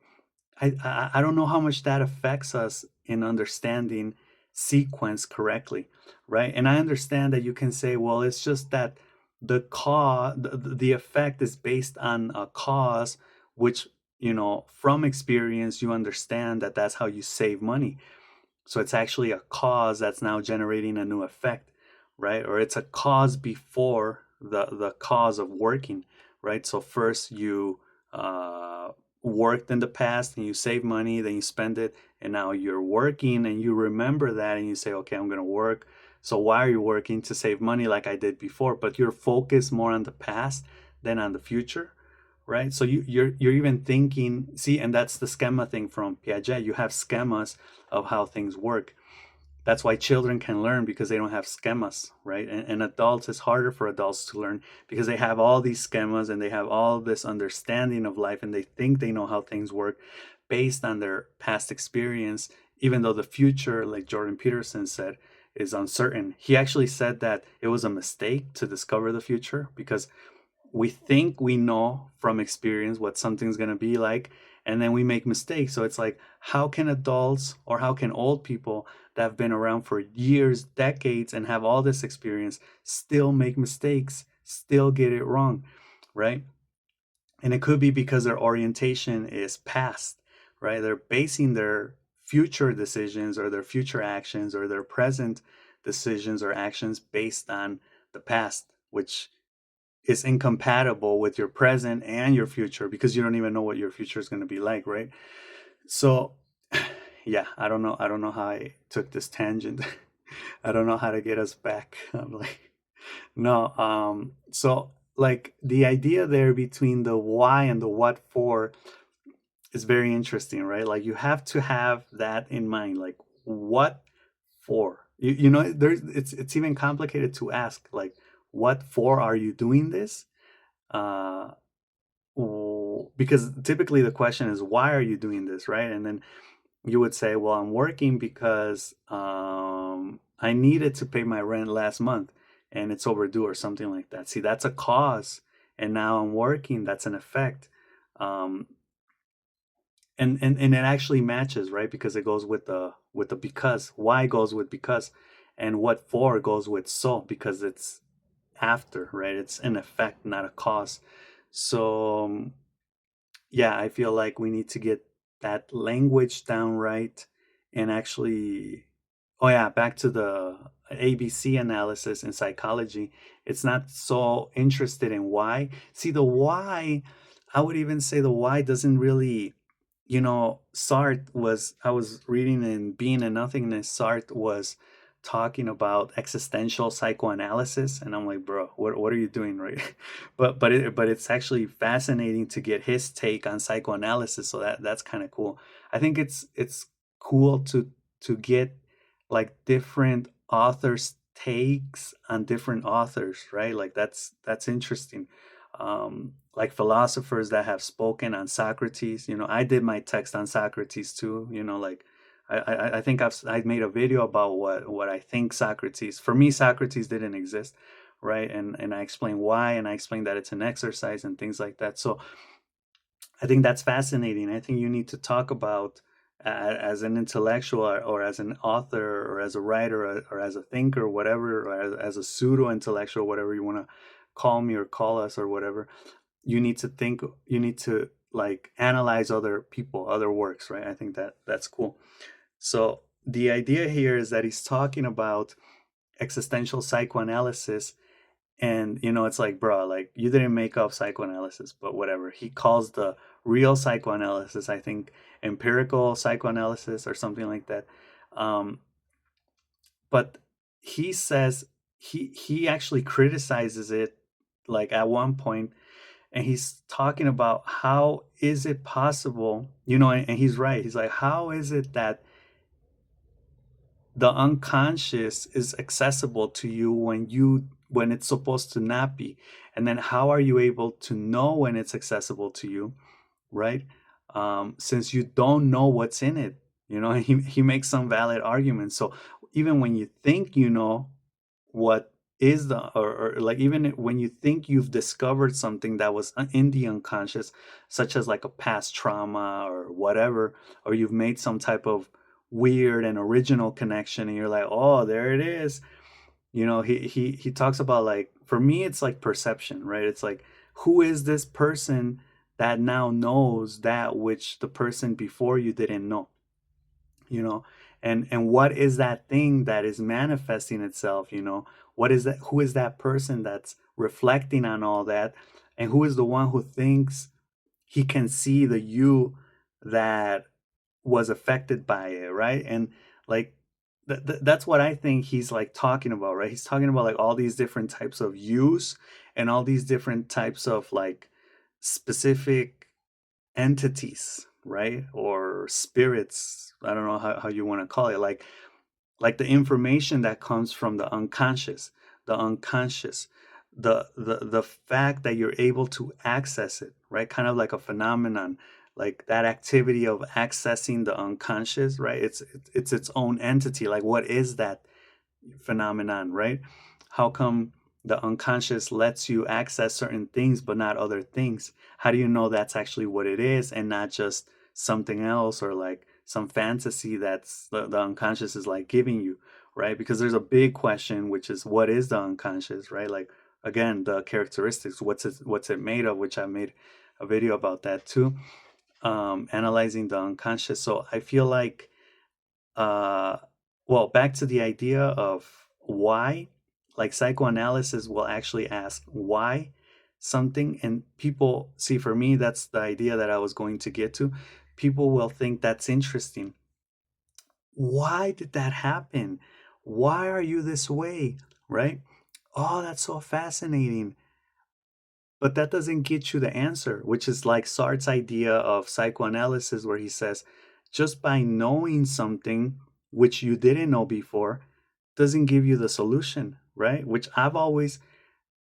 I don't know how much that affects us in understanding sequence correctly, right? And I understand that you can say, well, it's just that the effect is based on a cause, which, you know, from experience you understand that that's how you save money. So it's actually a cause that's now generating a new effect, right? Or it's a cause before the cause of working, right? So first you worked in the past and you save money, then you spend it, and now you're working and you remember that and you say, okay, I'm gonna work. So why are you working? To save money, like I did before, but you're focused more on the past than on the future, right? So you're even thinking, see, and that's the schema thing from Piaget. You have schemas of how things work. That's why children can learn, because they don't have schemas, right? And adults, it's harder for adults to learn because they have all these schemas and they have all this understanding of life, and they think they know how things work based on their past experience, even though the future, like Jordan Peterson said, is uncertain. He actually said that it was a mistake to discover the future because we think we know from experience what something's going to be like, and then we make mistakes. So it's like, how can adults, or how can old people that have been around for years, decades, and have all this experience still make mistakes, still get it wrong, right? And it could be because their orientation is past, right? They're basing their future decisions or their future actions or their present decisions or actions based on the past, which is incompatible with your present and your future, because you don't even know what your future is going to be like, right? So yeah, I don't know how I took this tangent. I don't know how to get us back. I'm like, no, so like the idea there between the why and the what for is very interesting, right? Like you have to have that in mind, like what for? There's it's even complicated to ask, like, what for are you doing this? uh because typically the question is, why are you doing this, right? And then you would say, well, I'm working because I needed to pay my rent last month and it's overdue or something like that. See, that's a cause. And now I'm working, that's an effect. um and it actually matches, right? Because it goes with the because. Why goes with because, and what for goes with so, because it's after, right? It's an effect, not a cause. So yeah, I feel like we need to get that language down right, and actually, oh yeah, back to the ABC analysis in psychology. It's not so interested in why. See, the why, I would even say the why doesn't really, Sartre was, I was reading in Being and Nothingness, Sartre was talking about existential psychoanalysis, and I'm like, bro, what are you doing, right? But it's actually fascinating to get his take on psychoanalysis, so that's kind of cool. I think it's cool to get like different authors takes on different authors, right? Like that's interesting. Like philosophers that have spoken on Socrates. I did my text on Socrates too. Like I think I made a video about what I think Socrates. For me, Socrates didn't exist, right? And I explain why, and I explain that it's an exercise and things like that. So I think that's fascinating. I think you need to talk about, as an intellectual, or as an author, or as a writer, or as a thinker, whatever, or as a pseudo intellectual, whatever you want to call me or call us or whatever. You need to think. You need to like analyze other people, other works, right? I think that's cool. So the idea here is that he's talking about existential psychoanalysis, and it's like, bro, like you didn't make up psychoanalysis, but whatever. He calls the real psychoanalysis, I think, empirical psychoanalysis or something like that. Um, but he says he actually criticizes it, like at one point, and he's talking about how is it possible, and he's right. He's like, how is it that the unconscious is accessible to you when it's supposed to not be, and then how are you able to know when it's accessible to you, right? Since you don't know what's in it. He makes some valid arguments. So even when you think you know what is the or like, even when you think you've discovered something that was in the unconscious, such as like a past trauma or whatever, or you've made some type of weird and original connection, and you're like, oh, there it is. He talks about, like, for me it's like perception, right? It's like, who is this person that now knows that which the person before you didn't know? you know and what is that thing that is manifesting itself? What is that? Who is that person that's reflecting on all that? And who is the one who thinks he can see the you that was affected by it, right? And like, that's what I think he's like talking about, right? He's talking about like all these different types of use, and all these different types of like specific entities, right? Or spirits. I don't know how you want to call it. Like, like the information that comes from the unconscious, the fact that you're able to access it, right? Kind of like a phenomenon, like that activity of accessing the unconscious, right? It's its own entity. Like, what is that phenomenon, right? How come the unconscious lets you access certain things but not other things? How do you know that's actually what it is and not just something else, or like some fantasy that's the unconscious is like giving you, right? Because there's a big question, which is what is the unconscious, right? Like, again, the characteristics, what's it made of, which I made a video about that too, analyzing the unconscious. So I feel like uh well, back to the idea of why, like psychoanalysis will actually ask why something, and people see, for me, that's the idea that I was going to get to. People will think that's interesting. Why did that happen? Why are you this way, right? Oh, that's so fascinating. But that doesn't get you the answer, which is like Sartre's idea of psychoanalysis, where he says just by knowing something which you didn't know before doesn't give you the solution, right? Which I've always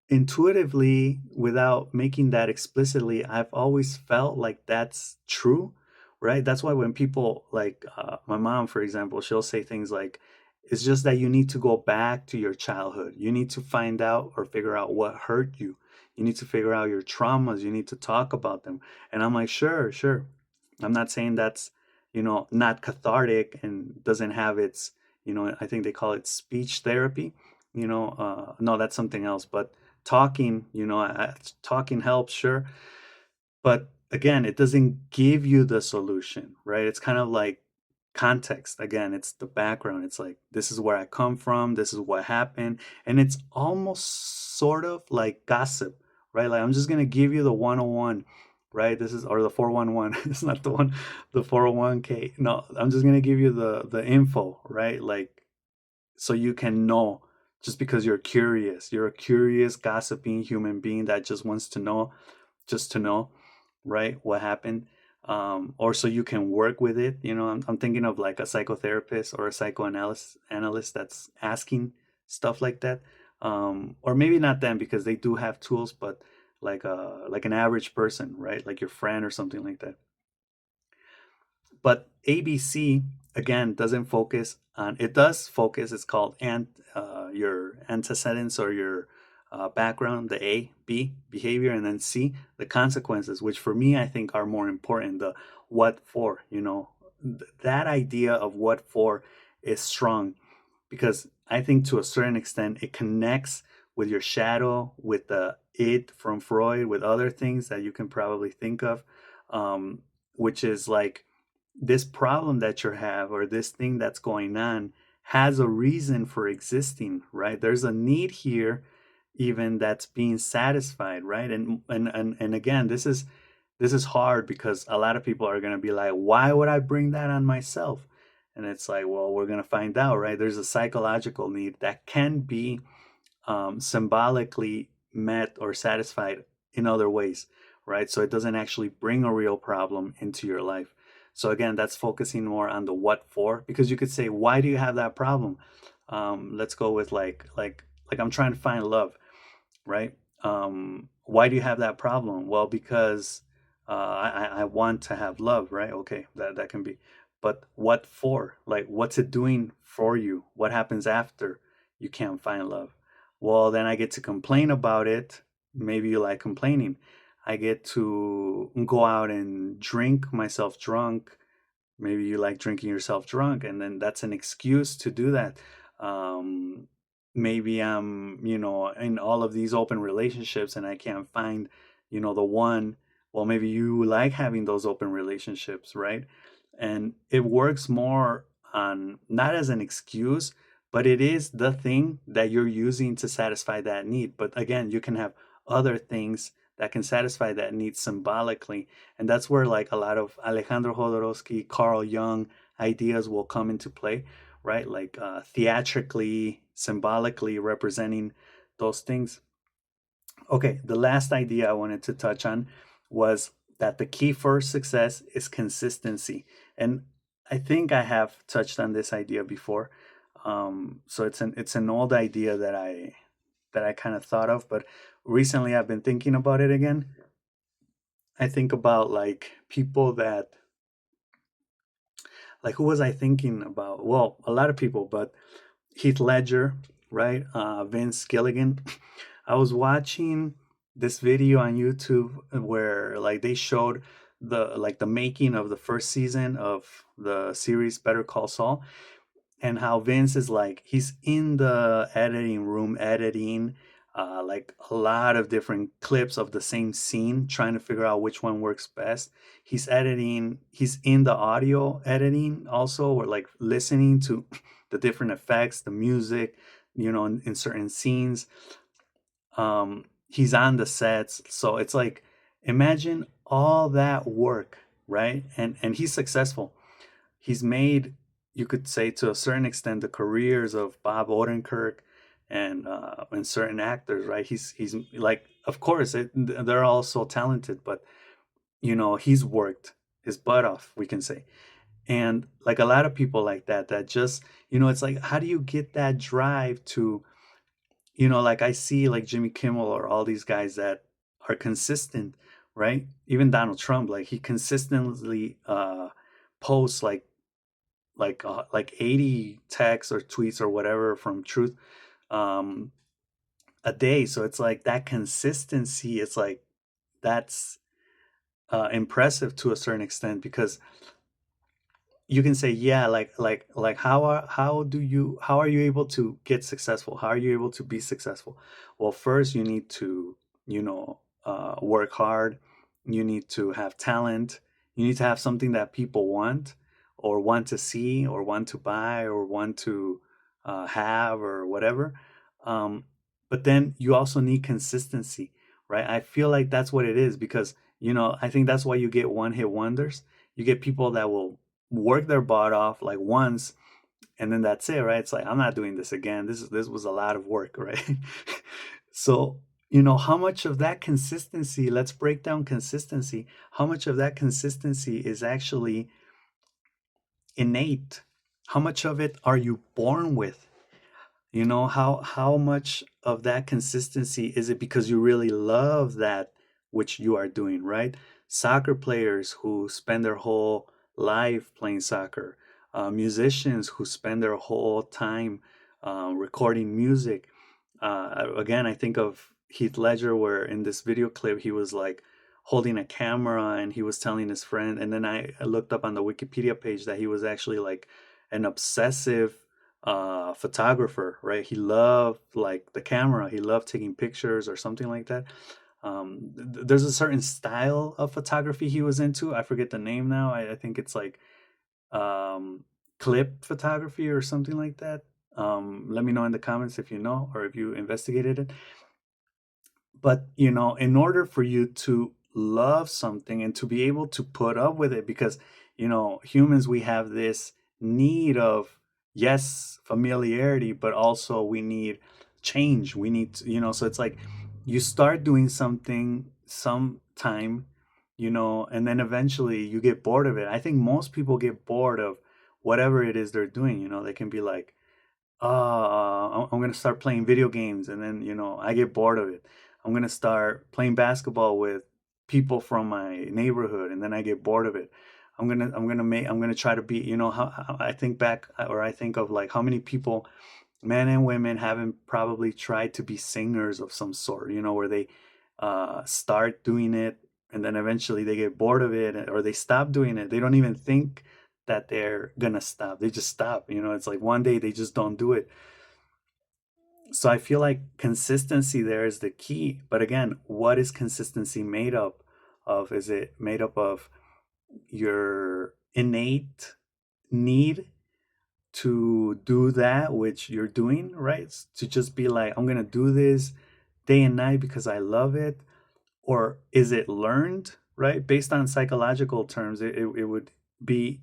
intuitively, without making that explicitly, I've always felt like that's true, right? That's why when people like my mom, for example, she'll say things like, it's just that you need to go back to your childhood. You need to find out or figure out what hurt you. You need to figure out your traumas. You need to talk about them. And I'm like, sure, sure. I'm not saying that's, not cathartic and doesn't have its, I think they call it speech therapy. No, that's something else. But talking, talking helps, sure. But again, it doesn't give you the solution, right? It's kind of like context. Again, it's the background. It's like, this is where I come from, this is what happened. And it's almost sort of like gossip, right? Like, I'm just going to give you the 101, right? This is, or the 411. It's not the one, the 401k. No, I'm just going to give you the info, right? Like, so you can know, just because you're curious. You're a curious, gossiping human being that just wants to know, just to know, right, what happened. Or so you can work with it. I'm thinking of like a psychotherapist or a psychoanalyst analyst that's asking stuff like that. Or maybe not them, because they do have tools, but like an average person, right? Like your friend or something like that. But ABC, again, doesn't focus on, it does focus, it's called your antecedents, or your background, the A, B, behavior, and then C, the consequences, which for me I think are more important. The what for, that idea of what for is strong, because I think to a certain extent it connects with your shadow, with the id from Freud, with other things that you can probably think of, which is like, this problem that you have, or this thing that's going on, has a reason for existing, right? There's a need here, even, that's being satisfied, right? And again, this is hard, because a lot of people are going to be like, why would I bring that on myself? And it's like, well, we're going to find out, right? There's a psychological need that can be symbolically met or satisfied in other ways, right? So it doesn't actually bring a real problem into your life. So again, that's focusing more on the what for, because you could say, why do you have that problem? Let's go with like I'm trying to find love, right? Why do you have that problem? Well, because I want to have love, right? Okay, that can be. But what for? Like, what's it doing for you? What happens after you can't find love? Well, then I get to complain about it. Maybe you like complaining. I get to go out and drink myself drunk. Maybe you like drinking yourself drunk, and then that's an excuse to do that. um Maybe I'm, in all of these open relationships and I can't find, the one. Well, maybe you like having those open relationships, right? And it works more on, not as an excuse, but it is the thing that you're using to satisfy that need. But again, you can have other things that can satisfy that need symbolically. And that's where like a lot of Alejandro Jodorowsky, Carl Jung ideas will come into play, right? Like theatrically, symbolically representing those things. Okay, the last idea I wanted to touch on was that the key for success is consistency. And I think I have touched on this idea before. So it's an old idea that I kind of thought of, but recently I've been thinking about it again. I think about like people that, like, who was I thinking about? Well, a lot of people, but Heath Ledger, right? Vince Gilligan. I was watching this video on YouTube where like they showed the making of the first season of the series Better Call Saul, and how Vince is like he's in the editing room editing like a lot of different clips of the same scene, trying to figure out which one works best. He's editing, he's in the audio editing also, or like listening to the different effects, the music, in certain scenes. He's on the sets, so it's like imagine all that work, right? And he's successful. He's made, you could say, to a certain extent, the careers of Bob Odenkirk and certain actors, right? He's like, of course, they're all so talented, but he's worked his butt off, we can say. And like a lot of people like that just, it's like, how do you get that drive to, like I see like Jimmy Kimmel or all these guys that are consistent, right? Even Donald Trump, like he consistently posts like 80 texts or tweets or whatever from Truth um a day. So it's like that consistency, it's like that's impressive to a certain extent, because you can say, yeah, like how are you able to get successful, how are you able to be successful? Well, first you need to, work hard. You need to have talent. You need to have something that people want, or want to see, or want to buy, or want to have, or whatever. um, but then you also need consistency, right? I feel like that's what it is, because I think that's why you get one hit wonders. You get people that will work their butt off like once, and then that's it, right? It's like, I'm not doing this again. This was a lot of work, right? So how much of that consistency, let's break down consistency. How much of that consistency is actually innate? How much of it are you born with? How much of that consistency is it because you really love that which you are doing, right? Soccer players who spend their whole life playing soccer, musicians who spend their whole time recording music. Again, I think of Heath Ledger, where in this video clip he was like holding a camera and he was telling his friend, and then I looked up on the Wikipedia page that he was actually like an obsessive photographer, right? He loved like the camera, he loved taking pictures or something like that. There's a certain style of photography he was into. I forget the name now. I think it's like um, clip photography or something like that. Let me know in the comments if you know, or if you investigated it. But in order for you to love something and to be able to put up with it, because humans, we have this need of, yes, familiarity, but also we need change. We need to, so it's like you start doing something sometime, and then eventually you get bored of it. I think most people get bored of whatever it is they're doing. They can be like, I'm gonna start playing video games, and then I get bored of it. I'm gonna start playing basketball with people from my neighborhood, and then I get bored of it. I'm gonna try to be, how I think back, or I think of like how many people, men and women, haven't probably tried to be singers of some sort, where they start doing it, and then eventually they get bored of it, or they stop doing it. They don't even think that they're gonna stop. They just stop. It's like one day they just don't do it. So I feel like consistency there is the key. But again, what is consistency made up of? Is it made up of your innate need to do that which you're doing, right? To just be like, I'm gonna do this day and night because I love it? Or is it learned, right? Based on psychological terms, it would be,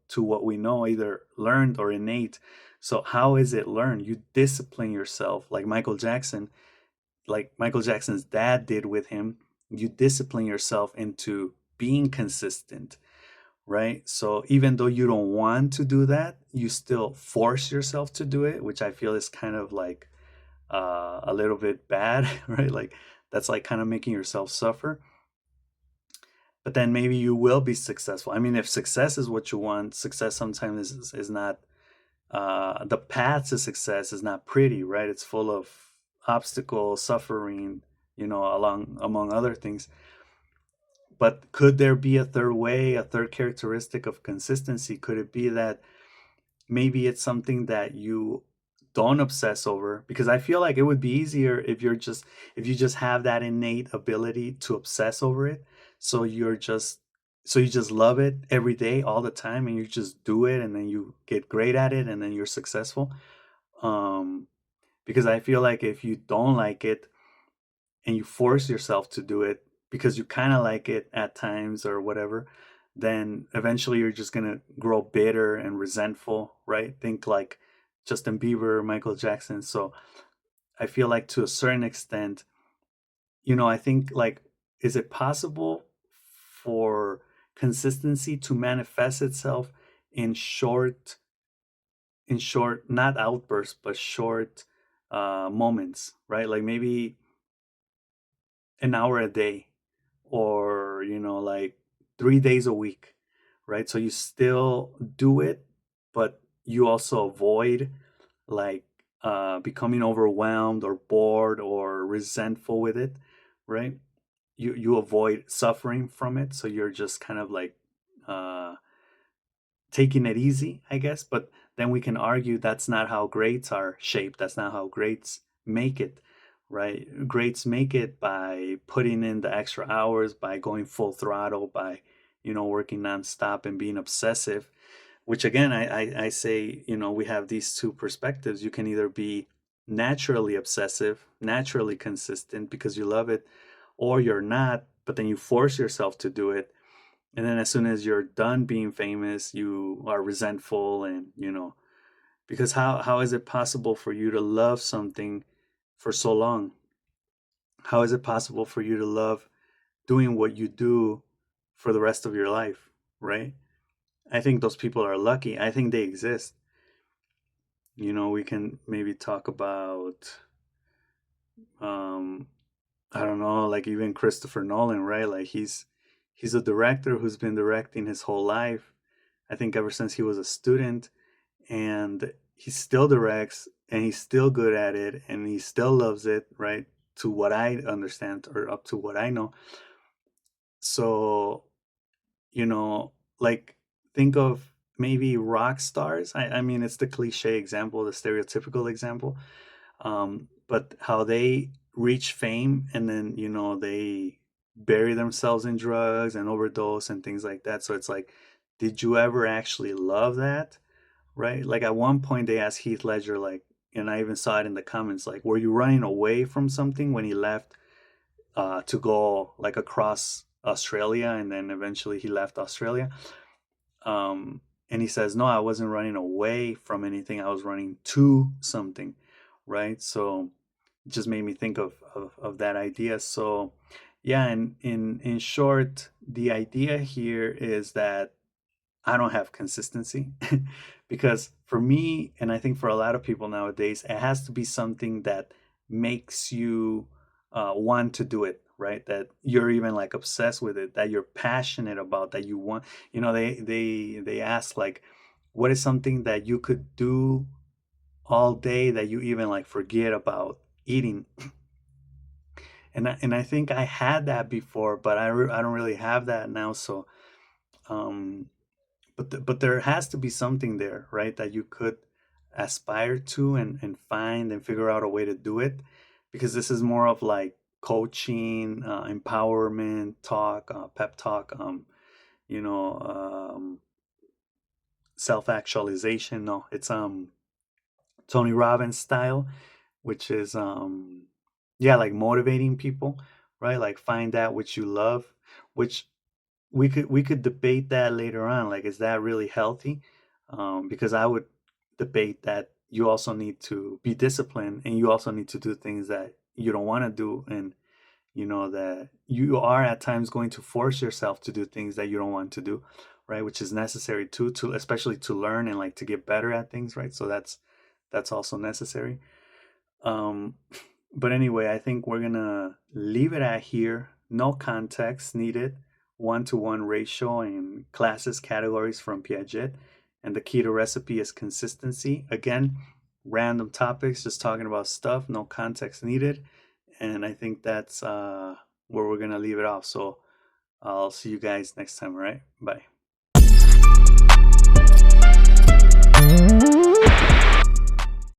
to what we know, either learned or innate. So how is it learned? You discipline yourself, like Michael Jackson's dad did with him. You discipline yourself into being consistent. right? So even though you don't want to do that, you still force yourself to do it, which I feel is kind of like a little bit bad, right? Like that's like kind of making yourself suffer. But then maybe you will be successful. I mean, if success is what you want, success sometimes is not, the path to success is not pretty, right? It's full of obstacles, suffering, along among other things. But could there be a third way, a third characteristic of consistency? Could it be that maybe it's something that you don't obsess over? Because I feel like it would be easier if you just have that innate ability to obsess over it. So you just love it every day, all the time, and you just do it, and then you get great at it, and then you're successful. Um, because I feel like if you don't like it and you force yourself to do it because you kind of like it at times or whatever, then eventually you're just going to grow bitter and resentful, right? Think like Justin Bieber, Michael Jackson. So I feel like to a certain extent, I think like, is it possible for consistency to manifest itself in short, not outbursts, but short moments, right? Like maybe an hour a day, or like 3 days a week, right? So you still do it, but you also avoid like becoming overwhelmed or bored or resentful with it, right? You avoid suffering from it, so you're just kind of like uh taking it easy, I guess. But then we can argue that's not how grades are shaped. That's not how grades make it, right? Grades make it by putting in the extra hours, by going full throttle, by, working nonstop and being obsessive, which again, I say, we have these two perspectives. You can either be naturally obsessive, naturally consistent because you love it, or you're not, but then you force yourself to do it, and then as soon as you're done being famous, you are resentful, and because how is it possible for you to love something for so long? How is it possible for you to love doing what you do for the rest of your life, right? I think those people are lucky. I think they exist. We can maybe talk about um I don't know, like even Christopher Nolan, right? Like he's a director who's been directing his whole life. I think ever since he was a student, and he still directs, and he's still good at it, and he still loves it, right? To what I understand, or up to what I know. So, you know, like think of maybe rock stars. I mean, it's the cliche example, the stereotypical example. But how they reach fame, and then, they bury themselves in drugs and overdose and things like that. So it's like, did you ever actually love that? Right? Like at one point they asked Heath Ledger, like, and I even saw it in the comments, like, were you running away from something when he left to go like across Australia, and then eventually he left Australia? And he says, no, I wasn't running away from anything. I was running to something, right? So it just made me think of that idea. So yeah, and in short, the idea here is that I don't have consistency because for me, and I think for a lot of people nowadays, it has to be something that makes you want to do it, right? That you're even like obsessed with it, that you're passionate about, that you want. They ask like, what is something that you could do all day that you even like forget about eating? And I think I had that before, but I don't really have that now. So um but there has to be something there, right, that you could aspire to, and find and figure out a way to do it, because this is more of like coaching, empowerment talk, pep talk, you know self-actualization. No, it's Tony Robbins style, which is yeah, like motivating people, right? Like find out what you love, which we could debate that later on. Like, is that really healthy? Because I would debate that you also need to be disciplined, and you also need to do things that you don't want to do, and that you are at times going to force yourself to do things that you don't want to do. right? Which is necessary too, to especially to learn and like to get better at things, right? So that's also necessary. Um, but anyway, I think we're gonna leave it at here. No context needed. 1-to-1 ratio in classes categories from Piaget. And the key to recipe is consistency. Again, random topics, just talking about stuff, no context needed. And I think that's where we're gonna leave it off. So I'll see you guys next time, all right? Bye.